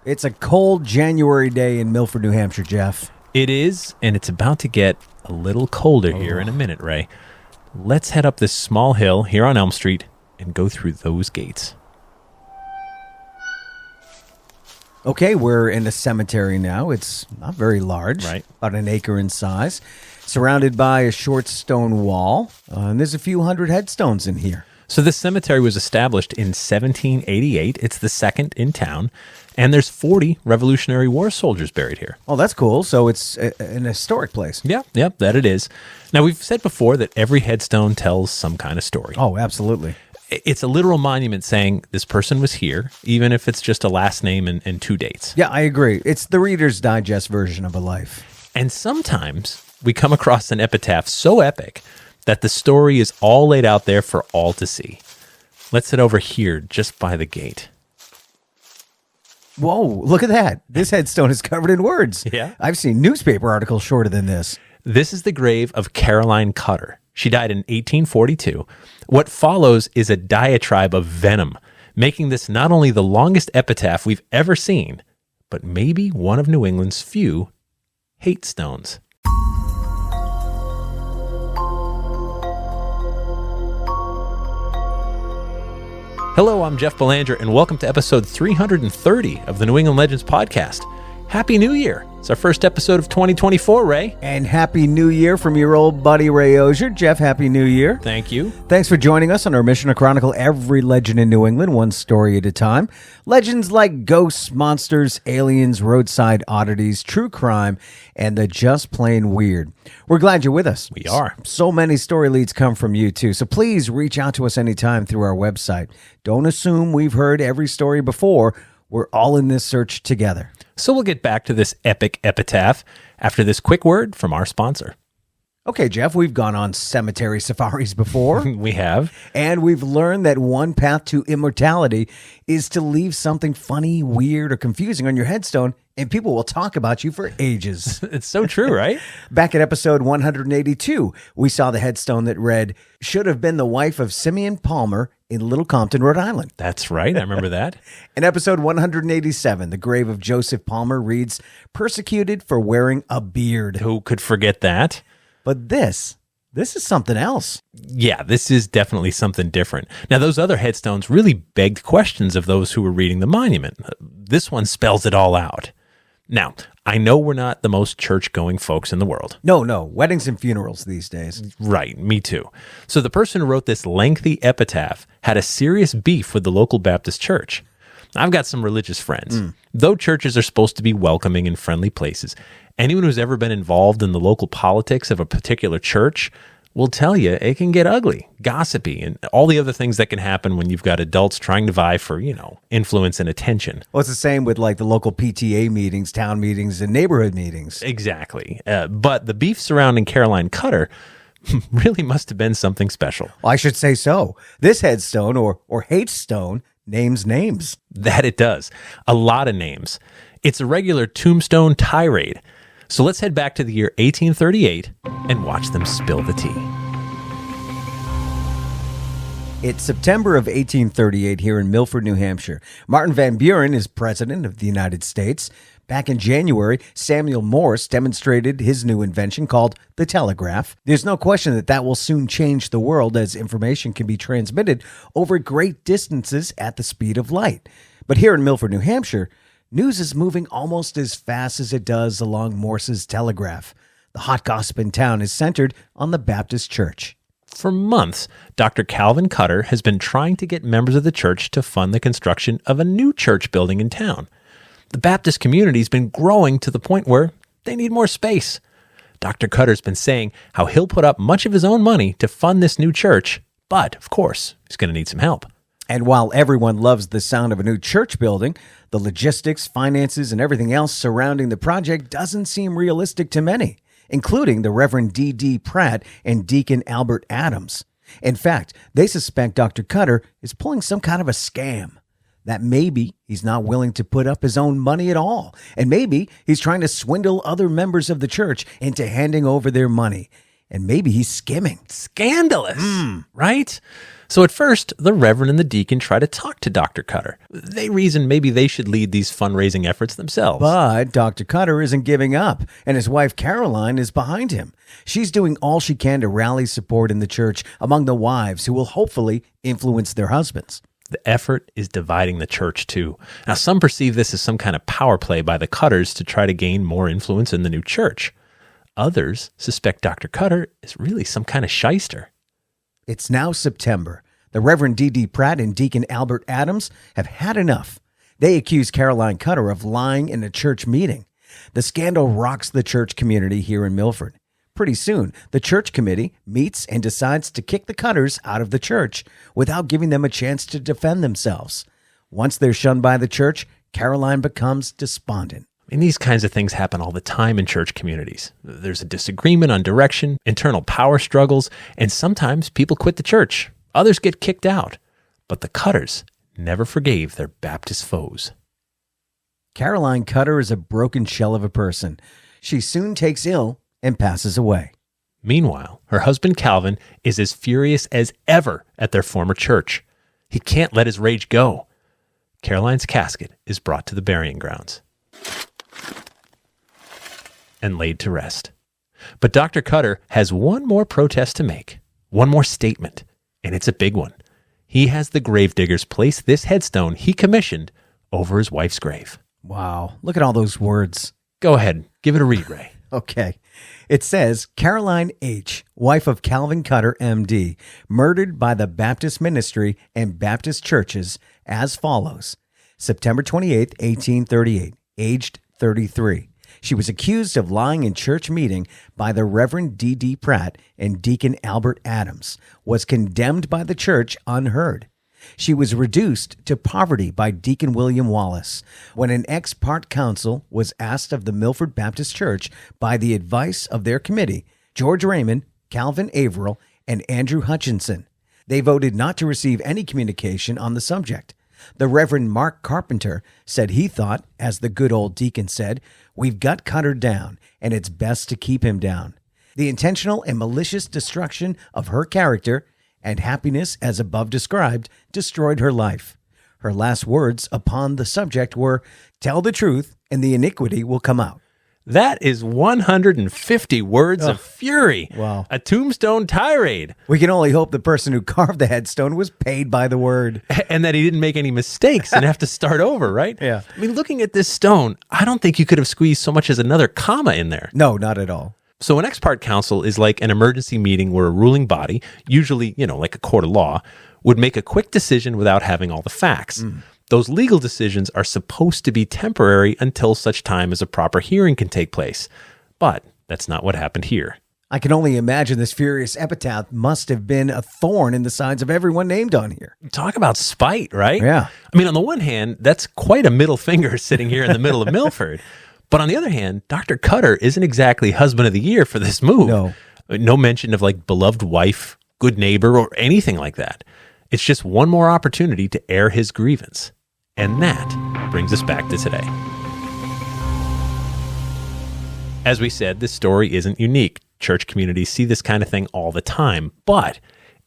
It's a cold January day in Milford, New Hampshire, Jeff. It is, and it's about to get a little colder here in a minute, Ray. Let's head up this small hill here on Elm Street and go through those gates. Okay, we're in a cemetery now. It's not very large, Right. About an acre in size, surrounded by a short stone wall, and there's a few hundred headstones in here. So this cemetery was established in 1788. It's the second in town, and there's 40 Revolutionary War soldiers buried here. Oh, that's cool. So it's an historic place. Yep, that it is. Now, we've said before that every headstone tells some kind of story. Oh, absolutely. It's a literal monument saying this person was here, even if it's just a last name and two dates. Yeah, I agree. It's the Reader's Digest version of a life. And sometimes we come across an epitaph so epic that the story is all laid out there for all to see. Let's head over here just by the gate. Whoa, look at that. This headstone is covered in words. Yeah. I've seen newspaper articles shorter than this. This is the grave of Caroline Cutter. She died in 1842. What follows is a diatribe of venom, making this not only the longest epitaph we've ever seen, but maybe one of New England's few hate stones. Hello, I'm Jeff Belanger, and welcome to episode 330 of the New England Legends podcast. Happy New Year! It's our first episode of 2024, Ray. And Happy New Year from your old buddy Ray Auger. Jeff, Happy New Year. Thank you. Thanks for joining us on our mission to chronicle every legend in New England, one story at a time. Legends like ghosts, monsters, aliens, roadside oddities, true crime, and the just plain weird. We're glad you're with us. We are. So many story leads come from you, too. So please reach out to us anytime through our website. Don't assume we've heard every story before. We're all in this search together. So we'll get back to this epic epitaph after this quick word from our sponsor. Okay, Jeff, we've gone on cemetery safaris before. We have. And we've learned that one path to immortality is to leave something funny, weird, or confusing on your headstone, and people will talk about you for ages. It's so true, right? Back at episode 182, we saw the headstone that read, "Should have been the wife of Simeon Palmer in Little Compton, Rhode Island." That's right. I remember that. In episode 187, the grave of Joseph Palmer reads, "Persecuted for wearing a beard." Who could forget that? But this is something else. Yeah, this is definitely something different. Now, those other headstones really begged questions of those who were reading the monument. This one spells it all out. Now, I know we're not the most church-going folks in the world. No, weddings and funerals these days. Right, me too. So the person who wrote this lengthy epitaph had a serious beef with the local Baptist church. I've got some religious friends. Though churches are supposed to be welcoming and friendly places, anyone who's ever been involved in the local politics of a particular church will tell you it can get ugly, gossipy, and all the other things that can happen when you've got adults trying to vie for, influence and attention. Well, it's the same with like the local PTA meetings, town meetings, and neighborhood meetings. Exactly. But the beef surrounding Caroline Cutter really must have been something special. Well, I should say so. This headstone or hate stone names names. That it does. A lot of names. It's a regular Tombstone tirade. So let's head back to the year 1838 and watch them spill the tea. It's September of 1838 here in Milford, New Hampshire. Martin Van Buren is president of the United States. Back in January, Samuel Morse demonstrated his new invention called the telegraph. There's no question that will soon change the world as information can be transmitted over great distances at the speed of light. But here in Milford, New Hampshire, news is moving almost as fast as it does along Morse's telegraph. The hot gossip in town is centered on the Baptist church. For months, Dr. Calvin Cutter has been trying to get members of the church to fund the construction of a new church building in town. The Baptist community has been growing to the point where they need more space. Dr. Cutter's been saying how he'll put up much of his own money to fund this new church, but, of course, he's going to need some help. And while everyone loves the sound of a new church building, the logistics, finances, and everything else surrounding the project doesn't seem realistic to many, including the Reverend D.D. Pratt and Deacon Albert Adams. In fact, they suspect Dr. Cutter is pulling some kind of a scam. That maybe he's not willing to put up his own money at all, and maybe he's trying to swindle other members of the church into handing over their money. And maybe he's skimming. Scandalous, right? So at first, the Reverend and the deacon try to talk to Dr. Cutter. They reason maybe they should lead these fundraising efforts themselves. But Dr. Cutter isn't giving up, and his wife Caroline is behind him. She's doing all she can to rally support in the church among the wives who will hopefully influence their husbands. The effort is dividing the church, too. Now, some perceive this as some kind of power play by the Cutters to try to gain more influence in the new church. Others suspect Dr. Cutter is really some kind of shyster. It's now September. The Reverend D.D. Pratt and Deacon Albert Adams have had enough. They accuse Caroline Cutter of lying in a church meeting. The scandal rocks the church community here in Milford. Pretty soon, the church committee meets and decides to kick the Cutters out of the church without giving them a chance to defend themselves. Once they're shunned by the church, Caroline becomes despondent. And these kinds of things happen all the time in church communities. There's a disagreement on direction, internal power struggles, and sometimes people quit the church. Others get kicked out. But the Cutters never forgave their Baptist foes. Caroline Cutter is a broken shell of a person. She soon takes ill and passes away. Meanwhile, her husband Calvin is as furious as ever at their former church. He can't let his rage go. Caroline's casket is brought to the burying grounds and laid to rest. But Dr. Cutter has one more protest to make, one more statement, and it's a big one. He has the gravediggers place this headstone he commissioned over his wife's grave. Wow, look at all those words. Go ahead, give it a read, Ray. Okay. It says, Caroline H., wife of Calvin Cutter, M.D., murdered by the Baptist ministry and Baptist churches as follows. September 28, 1838, aged 33. She was accused of lying in church meeting by the Reverend D.D. Pratt and Deacon Albert Adams, was condemned by the church unheard. She was reduced to poverty by Deacon William Wallace when an ex parte council was asked of the Milford Baptist Church by the advice of their committee, George Raymond, Calvin Averill, and Andrew Hutchinson. They voted not to receive any communication on the subject. The Reverend Mark Carpenter said he thought, as the good old deacon said, "We've got Cutter down, and it's best to keep him down." The intentional and malicious destruction of her character and happiness as above described destroyed her life. Her last words upon the subject were, "Tell the truth, and the iniquity will come out." That is 150 words of fury. Wow. A tombstone tirade. We can only hope the person who carved the headstone was paid by the word. And that he didn't make any mistakes and have to start over, right? Yeah. I mean, looking at this stone, I don't think you could have squeezed so much as another comma in there. No, not at all. So an ex parte council is like an emergency meeting where a ruling body, usually, like a court of law, would make a quick decision without having all the facts. Those legal decisions are supposed to be temporary until such time as a proper hearing can take place. But that's not what happened here. I can only imagine this furious epitaph must have been a thorn in the sides of everyone named on here. Talk about spite, right? Yeah. I mean, on the one hand, that's quite a middle finger sitting here in the middle of Milford. But on the other hand, Dr. Cutter isn't exactly husband of the year for this move. No. No mention of beloved wife, good neighbor, or anything like that. It's just one more opportunity to air his grievance. And that brings us back to today. As we said, this story isn't unique. Church communities see this kind of thing all the time, but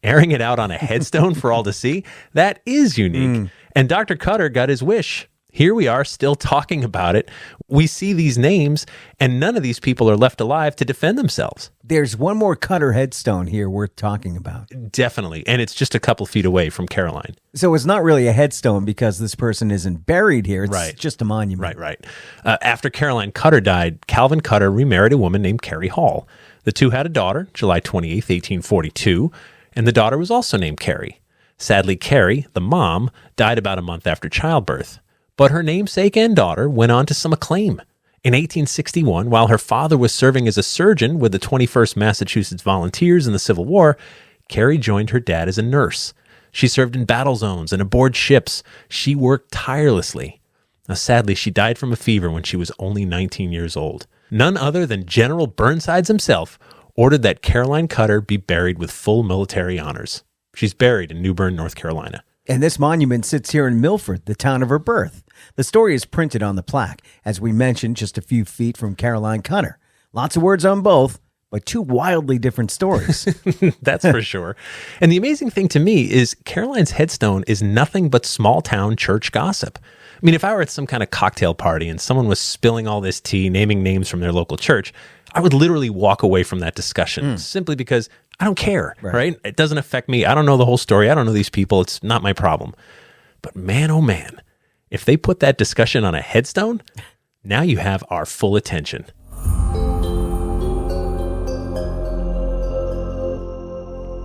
airing it out on a headstone for all to see, that is unique. And Dr. Cutter got his wish. Here we are still talking about it. We see these names, and none of these people are left alive to defend themselves. There's one more Cutter headstone here worth talking about. Definitely. And it's just a couple feet away from Caroline. So it's not really a headstone because this person isn't buried here. It's just a monument. Right. After Caroline Cutter died, Calvin Cutter remarried a woman named Carrie Hall. The two had a daughter, July 28th, 1842, and the daughter was also named Carrie. Sadly, Carrie, the mom, died about a month after childbirth. But her namesake and daughter went on to some acclaim. In 1861, while her father was serving as a surgeon with the 21st Massachusetts Volunteers in the Civil War, Carrie joined her dad as a nurse. She served in battle zones and aboard ships. She worked tirelessly. Now, sadly, she died from a fever when she was only 19 years old. None other than General Burnsides himself ordered that Caroline Cutter be buried with full military honors. She's buried in New Bern, North Carolina. And this monument sits here in Milford, the town of her birth. The story is printed on the plaque, as we mentioned, just a few feet from Caroline Cutter. Lots of words on both, but two wildly different stories. That's for sure. And the amazing thing to me is Caroline's headstone is nothing but small town church gossip. I mean, if I were at some kind of cocktail party and someone was spilling all this tea, naming names from their local church, I would literally walk away from that discussion simply because I don't care, right? It doesn't affect me. I don't know the whole story. I don't know these people. It's not my problem. But man, oh man, if they put that discussion on a headstone, now you have our full attention.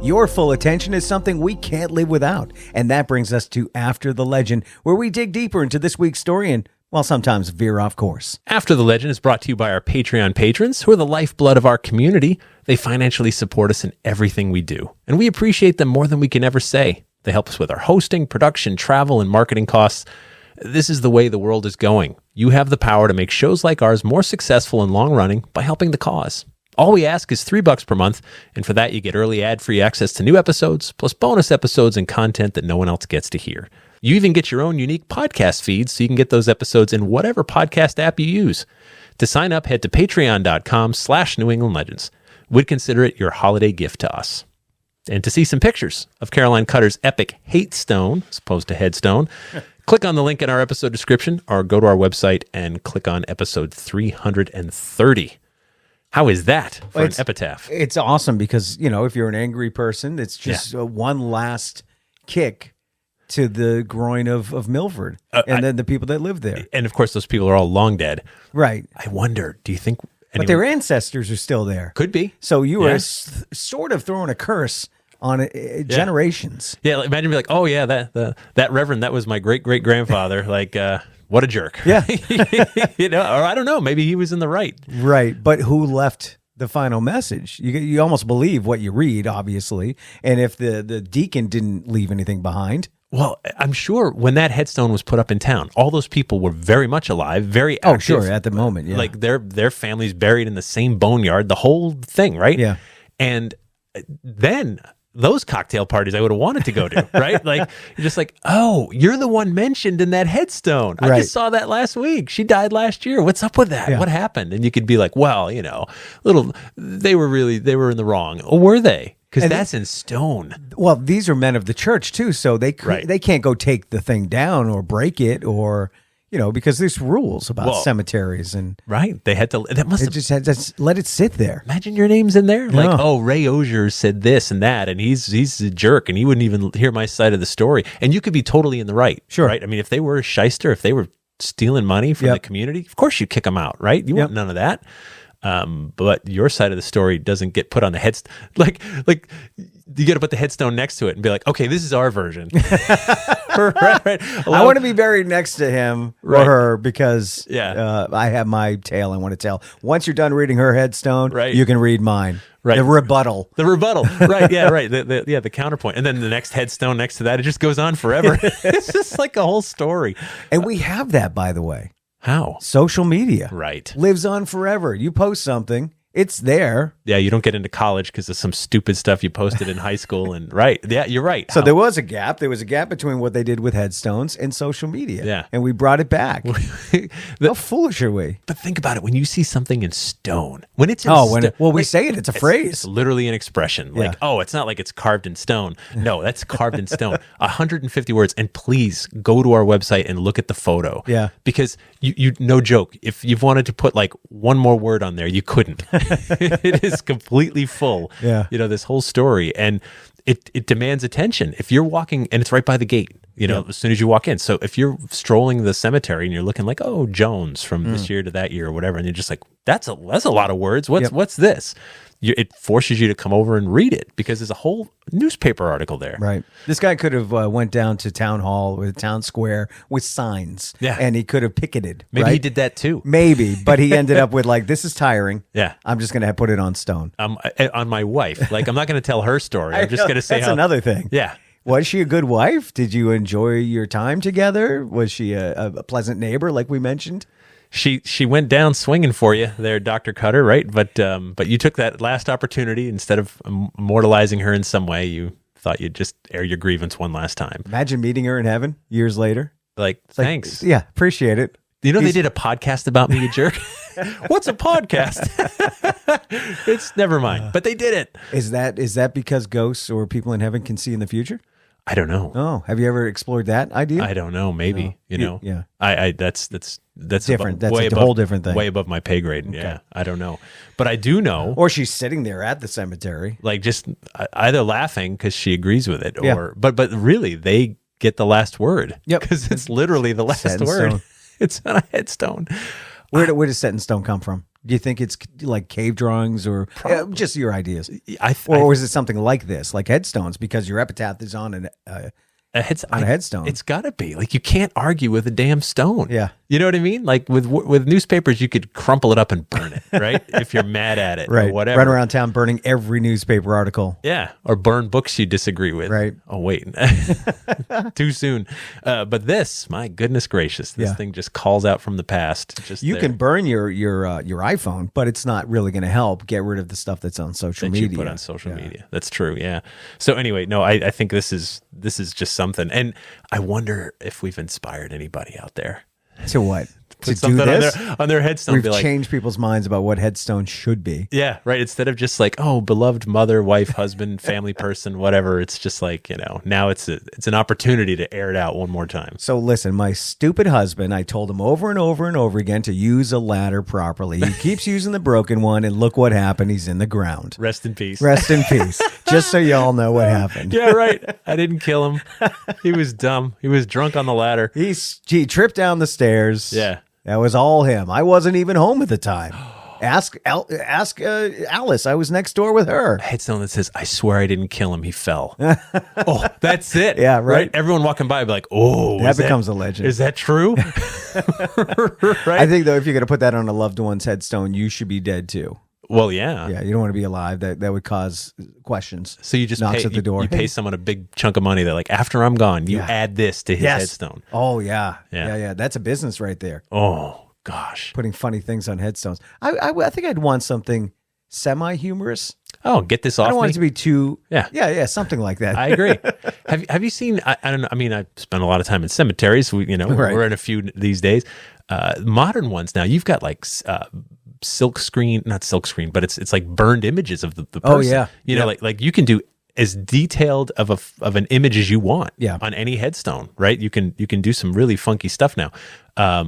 Your full attention is something we can't live without. And that brings us to After the Legend, where we dig deeper into this week's story and, well, sometimes veer off course. After the Legend is brought to you by our Patreon patrons, who are the lifeblood of our community. They financially support us in everything we do, and we appreciate them more than we can ever say. They help us with our hosting, production, travel, and marketing costs. This is the way the world is going. You have the power to make shows like ours more successful and long-running by helping the cause. All we ask is $3 per month, and for that you get early ad-free access to new episodes, plus bonus episodes and content that no one else gets to hear. You even get your own unique podcast feeds, so you can get those episodes in whatever podcast app you use. To sign up, head to patreon.com/New England Legends. We'd consider it your holiday gift to us. And to see some pictures of Caroline Cutter's epic hate stone, as opposed to headstone, click on the link in our episode description or go to our website and click on episode 330. How is that for an epitaph? It's awesome because, you know, if you're an angry person, it's just one last kick to the groin of Milford and then the people that live there. And of course, those people are all long dead. Right. I wonder, do you think... But their ancestors are still there. Could be. So you were sort of throwing a curse on generations. Yeah, imagine be like, oh yeah, that reverend, that was my great-great-grandfather. Like, what a jerk. Yeah. You know, or I don't know, maybe he was in the right. Right, but who left the final message? You almost believe what you read, obviously. And if the deacon didn't leave anything behind... Well, I'm sure when that headstone was put up in town, all those people were very much alive, very active. Oh, sure, at the moment, yeah. Like their families buried in the same boneyard, the whole thing, right? Yeah. And then those cocktail parties I would have wanted to go to, right? Like, you're just like, oh, you're the one mentioned in that headstone. I just saw that last week. She died last year. What's up with that? Yeah. What happened? And you could be like, well, you know, they were in the wrong. Or were they? Because that's in stone. Well, these are men of the church too, so they can't go take the thing down or break it, or because there's rules about cemeteries and they had to. That must just had to let it sit there. Imagine your name's in there, like Ray Auger said this and that, and he's a jerk, and he wouldn't even hear my side of the story. And you could be totally in the right, sure. Right? I mean, if they were a shyster, if they were stealing money from the community, of course you kick them out, right? You want none of that. But your side of the story doesn't get put on the headstone. Like you got to put the headstone next to it and be like, okay, this is our version. Right. I want to be buried next to him or her because I have my tale I want to tell. Once you're done reading her headstone, you can read mine. Right. The rebuttal. Right. Yeah. Right. The counterpoint. And then the next headstone next to that, it just goes on forever. It's just like a whole story. And we have that, by the way. How? Social media. Right. Lives on forever. You post something, it's there. Yeah, you don't get into college because of some stupid stuff you posted in high school. And yeah, you're right. So there was a gap. There was a gap between what they did with headstones and social media. Yeah. And we brought it back. How foolish are we? But think about it. When you see something in stone, when it's in stone. Well, we say it. It's a phrase. It's literally an expression. Like, it's not like it's carved in stone. No, that's carved in stone. 150 words. And please go to our website and look at the photo. Yeah. Because you no joke, if you've wanted to put like one more word on there, you couldn't. It is completely full. Yeah. This whole story. And it demands attention. If you're walking, and it's right by the gate, as soon as you walk in. So if you're strolling the cemetery and you're looking like, oh, Jones from this year to that year or whatever, and you're just like, that's a lot of words. What's this? It forces you to come over and read it because there's a whole newspaper article there. Right. This guy could have went down to town hall or town square with signs. Yeah. And he could have picketed. Maybe he did that too. Maybe. But he ended up with like, this is tiring. Yeah. I'm just going to put it on stone. On my wife. Like, I'm not going to tell her story. I'm just going to say that's another thing. Yeah. Was she a good wife? Did you enjoy your time together? Was she a pleasant neighbor like we mentioned? She went down swinging for you there, Dr. Cutter, right? But you took that last opportunity instead of immortalizing her in some way. You thought you'd just air your grievance one last time. Imagine meeting her in heaven years later. Thanks. Yeah, appreciate it. You know, they did a podcast about me, you jerk. What's a podcast? It's never mind, but they did it. Is that because ghosts or people in heaven can see in the future? I don't know. Oh, have you ever explored that idea? I don't know. Maybe, you know. Yeah. That's different. That's way a whole different thing. Way above my pay grade. Okay. Yeah. I don't know. But I do know. Or she's sitting there at the cemetery. Like just either laughing because she agrees with it, or Yeah. but really they get the last word. Yep. Because it's literally the last Set in word. stone. It's on a headstone. Where does set in stone come from? Do you think it's like cave drawings or just your ideas? Or is it something like this, like headstones, because your epitaph is on a headstone? It's got to be. Like, you can't argue with a damn stone. Yeah. You know what I mean? Like with newspapers, you could crumple it up and burn it, right? If you're mad at it, Right. or whatever. Run around town burning every newspaper article. Yeah, or burn books you disagree with. Right. Oh wait, too soon. But this, my goodness gracious, this thing just calls out from the past. You can burn your iPhone, but it's not really going to help get rid of the stuff that's on social media. You put on social media. That's true. Yeah. So anyway, no, I think this is just something, and I wonder if we've inspired anybody out there. To what? To do this? On their headstone. We've changed people's minds about what headstone should be. Yeah, right. Instead of just like, oh, beloved mother, wife, husband, family person, whatever. It's just like, now it's an opportunity to air it out one more time. So listen, my stupid husband, I told him over and over and over again to use a ladder properly. He keeps using the broken one, and look what happened. He's in the ground. Rest in peace. Rest in peace. Just so y'all know what happened. Yeah, right. I didn't kill him. He was dumb. He was drunk on the ladder. He tripped down the stairs. Yeah. That was all him. I wasn't even home at the time. Ask Alice. I was next door with her. Headstone that says, I swear I didn't kill him. He fell. Oh, that's it. Yeah, right. Everyone walking by would be like, oh. That becomes a legend. Is that true? Right? I think, though, if you're going to put that on a loved one's headstone, you should be dead, too. Well, yeah. Yeah, you don't want to be alive. That would cause questions. So you just knocks at the door. You pay someone a big chunk of money. They're like, after I'm gone, you add this to his headstone. Oh, yeah. Yeah. That's a business right there. Oh, gosh. Putting funny things on headstones. I think I'd want something semi-humorous. Oh, get this off I don't want me. it to be too... Yeah. Yeah, something like that. I agree. Have you seen... I don't know. I mean, I spent a lot of time in cemeteries. We're in a few these days. Modern ones now, you've got like... silk screen, not silk screen, but it's like burned images of the person. Oh yeah, like you can do as detailed of an image as you want. Yeah. On any headstone, right? You can do some really funky stuff now.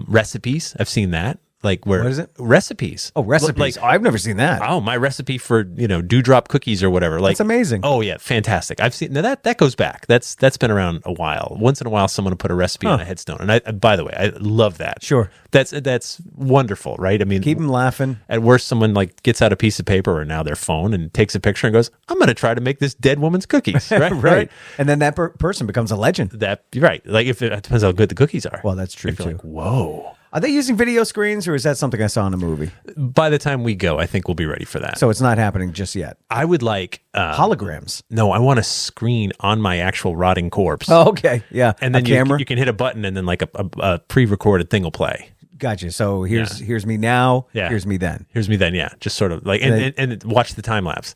Recipes, I've seen that. Like where what is it? Recipes. Oh, recipes. I've never seen that. Oh, my recipe for dewdrop cookies or whatever. Like that's amazing. Oh yeah, fantastic. I've seen that goes back. That's been around a while. Once in a while, someone will put a recipe on a headstone, and I by the way, I love that. Sure, that's wonderful, right? I mean, keep them laughing. At worst, someone like gets out a piece of paper or now their phone and takes a picture and goes, "I'm going to try to make this dead woman's cookies." Right, right. And then that person becomes a legend. That right. Like if it depends how good the cookies are. Well, that's true too. Like, whoa. Are they using video screens, or is that something I saw in a movie? By the time we go, I think we'll be ready for that. So it's not happening just yet. I would like holograms. No, I want a screen on my actual rotting corpse. Oh, okay, yeah. And then camera. You can hit a button, and then like a pre-recorded thing will play. Gotcha. So here's me now. Yeah. Here's me then. Here's me then. Yeah. Just sort of like and watch the time lapse.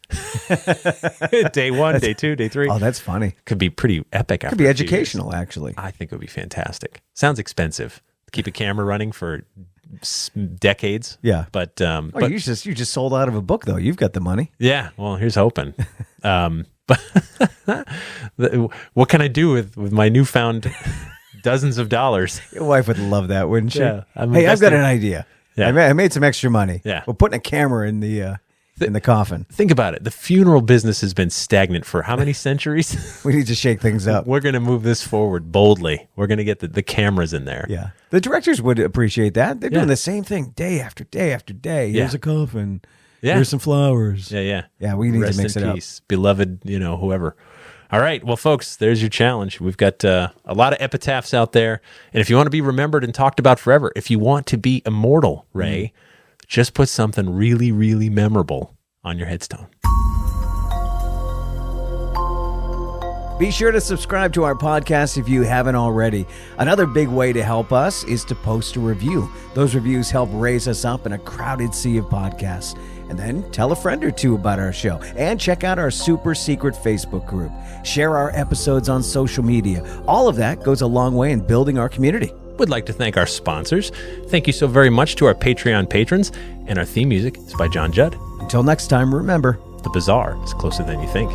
Day 1, day 2, day 3. Oh, that's funny. Could be pretty epic. Could be educational, actually. I think it would be fantastic. Sounds expensive. Keep a camera running for decades. Yeah. But you just sold out of a book though. You've got the money. Yeah. Well, here's hoping. But what can I do with my newfound dozens of dollars? Your wife would love that, wouldn't she? Yeah. Hey, I've got an idea. Yeah. I made some extra money. Yeah. We're putting a camera in the coffin. Think about it. The funeral business has been stagnant for how many centuries? We need to shake things up. We're going to move this forward boldly. We're going to get the cameras in there. Yeah. The directors would appreciate that. They're doing the same thing day after day after day. Here's a coffin. Yeah. Here's some flowers. Yeah. Yeah, we need Rest to mix in it peace, beloved, whoever. All right. Well, folks, there's your challenge. We've got a lot of epitaphs out there. And if you want to be remembered and talked about forever, if you want to be immortal, Ray, just put something really, really memorable on your headstone. Be sure to subscribe to our podcast if you haven't already. Another big way to help us is to post a review. Those reviews help raise us up in a crowded sea of podcasts. And then tell a friend or two about our show. And check out our super secret Facebook group. Share our episodes on social media. All of that goes a long way in building our community. We'd like to thank our sponsors. Thank you so very much to our Patreon patrons. And our theme music is by John Judd. Until next time, remember, The bazaar is closer than you think.